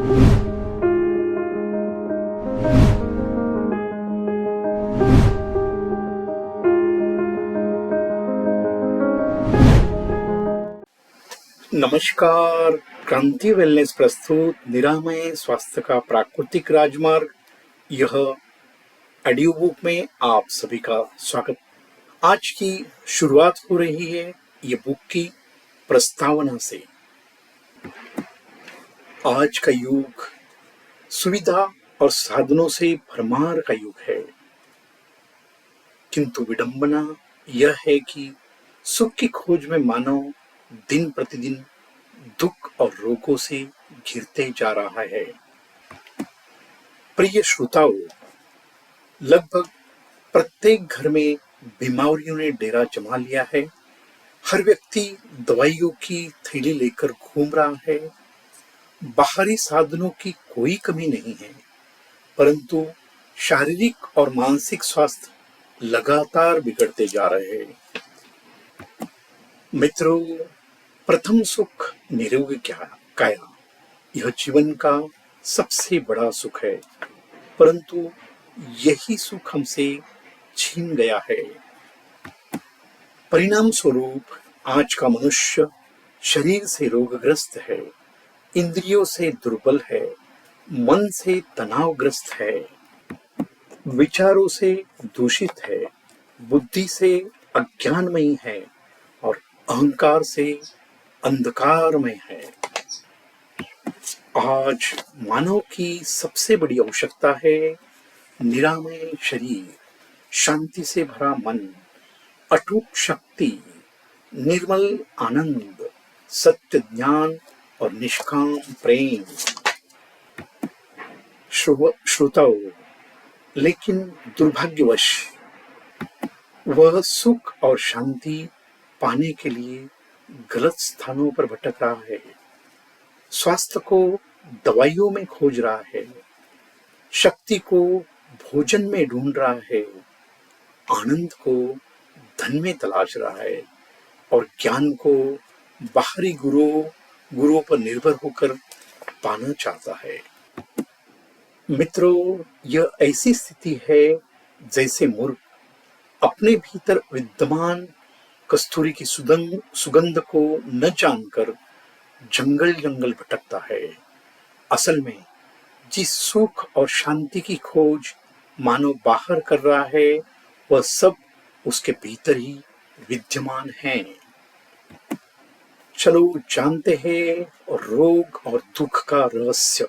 नमस्कार। क्रांति वेलनेस प्रस्तुत निरामय स्वास्थ्य का प्राकृतिक राजमार्ग, यह ऑडियो बुक में आप सभी का स्वागत। आज की शुरुआत हो रही है ये बुक की प्रस्तावना से। आज का युग सुविधा और साधनों से भरमार का युग है, किंतु विडंबना यह है कि सुख की खोज में मानव दिन प्रतिदिन दुख और रोगों से घिरते जा रहा है। प्रिय श्रोताओं, लगभग प्रत्येक घर में बीमारियों ने डेरा जमा लिया है। हर व्यक्ति दवाइयों की थैली लेकर घूम रहा है। बाहरी साधनों की कोई कमी नहीं है, परंतु शारीरिक और मानसिक स्वास्थ्य लगातार बिगड़ते जा रहे हैं। मित्रों, प्रथम सुख निरोगी काया, यह जीवन का सबसे बड़ा सुख है, परंतु यही सुख हमसे छीन गया है। परिणाम स्वरूप आज का मनुष्य शरीर से रोगग्रस्त है, इंद्रियों से दुर्बल है, मन से तनावग्रस्त है, विचारों से दूषित है, बुद्धि से अज्ञानमयी है और अहंकार से अंधकारमय है। आज मानव की सबसे बड़ी आवश्यकता है निरामय शरीर, शांति से भरा मन, अटूट शक्ति, निर्मल आनंद, सत्य ज्ञान और निष्काम प्रेम। श्रोताओं, लेकिन दुर्भाग्यवश वह सुख और शांति पाने के लिए गलत स्थानों पर भटक रहा है। स्वास्थ्य को दवाइयों में खोज रहा है, शक्ति को भोजन में ढूंढ रहा है, आनंद को धन में तलाश रहा है और ज्ञान को बाहरी गुरुओं पर निर्भर होकर पाना चाहता है। मित्रों, यह ऐसी स्थिति है जैसे मुर्ग अपने भीतर विद्यमान कस्तूरी की सुगंध को न जानकर जंगल जंगल भटकता है। असल में जिस सुख और शांति की खोज मानव बाहर कर रहा है, वह सब उसके भीतर ही विद्यमान है। चलो जानते हैं रोग और दुख का रहस्य।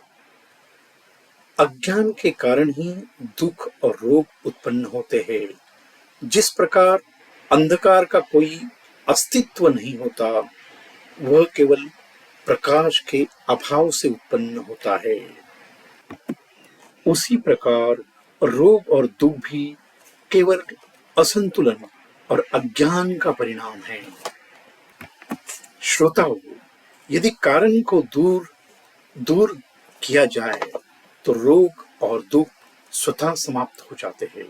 अज्ञान के कारण ही दुख और रोग उत्पन्न होते हैं। जिस प्रकार अंधकार का कोई अस्तित्व नहीं होता, वह केवल प्रकाश के अभाव से उत्पन्न होता है, उसी प्रकार रोग और दुख भी केवल असंतुलन और अज्ञान का परिणाम है। श्रोताओं, यदि कारण को दूर किया जाए तो रोग और दुख स्वतः समाप्त हो जाते हैं।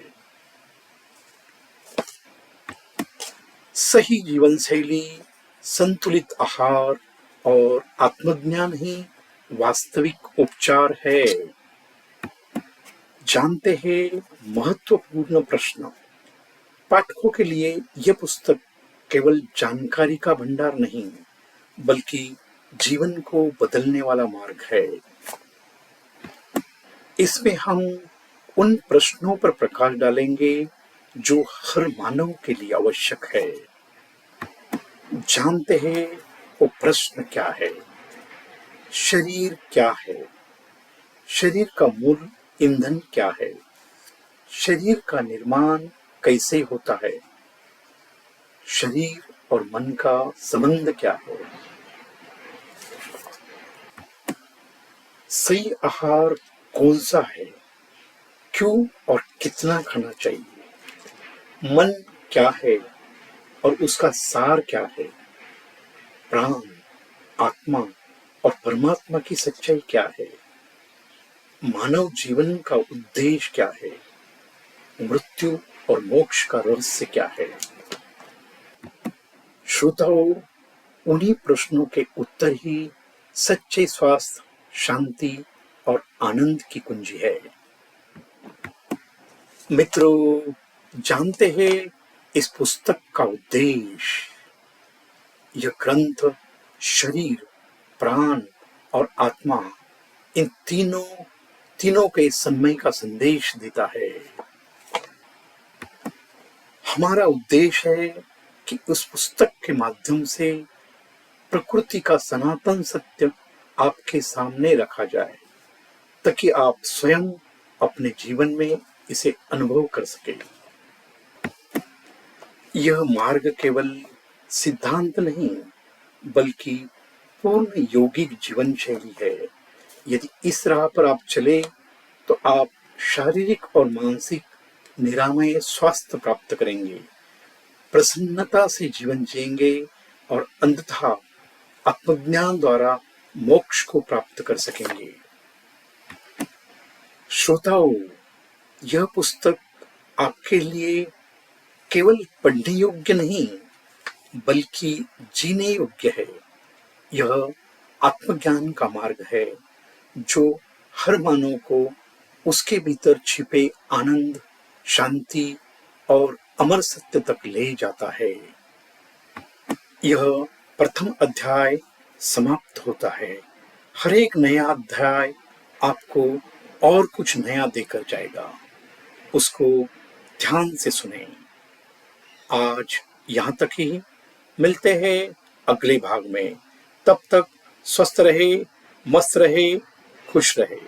सही जीवन शैली, संतुलित आहार और आत्मज्ञान ही वास्तविक उपचार है। जानते हैं महत्वपूर्ण प्रश्न। पाठकों के लिए यह पुस्तक केवल जानकारी का भंडार नहीं, बल्कि जीवन को बदलने वाला मार्ग है। इसमें हम उन प्रश्नों पर प्रकाश डालेंगे जो हर मानव के लिए आवश्यक है। जानते हैं वो प्रश्न क्या है? शरीर क्या है? शरीर का मूल ईंधन क्या है? शरीर का निर्माण कैसे होता है? शरीर और मन का संबंध क्या है? सही आहार कौन सा है? क्यों और कितना खाना चाहिए? मन क्या है और उसका सार क्या है? प्राण, आत्मा और परमात्मा की सच्चाई क्या है? मानव जीवन का उद्देश्य क्या है? मृत्यु और मोक्ष का रहस्य क्या है? श्रोताओं, उन्हीं प्रश्नों के उत्तर ही सच्चे स्वास्थ्य, शांति और आनंद की कुंजी है। मित्रों, जानते हैं इस पुस्तक का उद्देश्य? यह ग्रंथ शरीर, प्राण और आत्मा, इन तीनों के सम्मय का संदेश देता है। हमारा उद्देश्य है कि उस पुस्तक के माध्यम से प्रकृति का सनातन सत्य आपके सामने रखा जाए, ताकि आप स्वयं अपने जीवन में इसे अनुभव कर सके। यह मार्ग केवल सिद्धांत नहीं, बल्कि पूर्ण यौगिक जीवन शैली है। यदि इस राह पर आप चले तो आप शारीरिक और मानसिक निरामय स्वास्थ्य प्राप्त करेंगे, प्रसन्नता से जीवन जिएंगे और अंततः आत्मज्ञान द्वारा मोक्ष को प्राप्त कर सकेंगे। श्रोताओं, यह पुस्तक आपके लिए केवल पढ़ने योग्य नहीं, बल्कि जीने योग्य है। यह आत्मज्ञान का मार्ग है जो हर मानव को उसके भीतर छिपे आनंद, शांति और अमर सत्य तक ले जाता है। यह प्रथम अध्याय समाप्त होता है। हर एक नया अध्याय आपको और कुछ नया देकर जाएगा। उसको ध्यान से सुने। आज यहाँ तक ही। मिलते हैं अगले भाग में। तब तक स्वस्थ रहे, मस्त रहे, खुश रहे।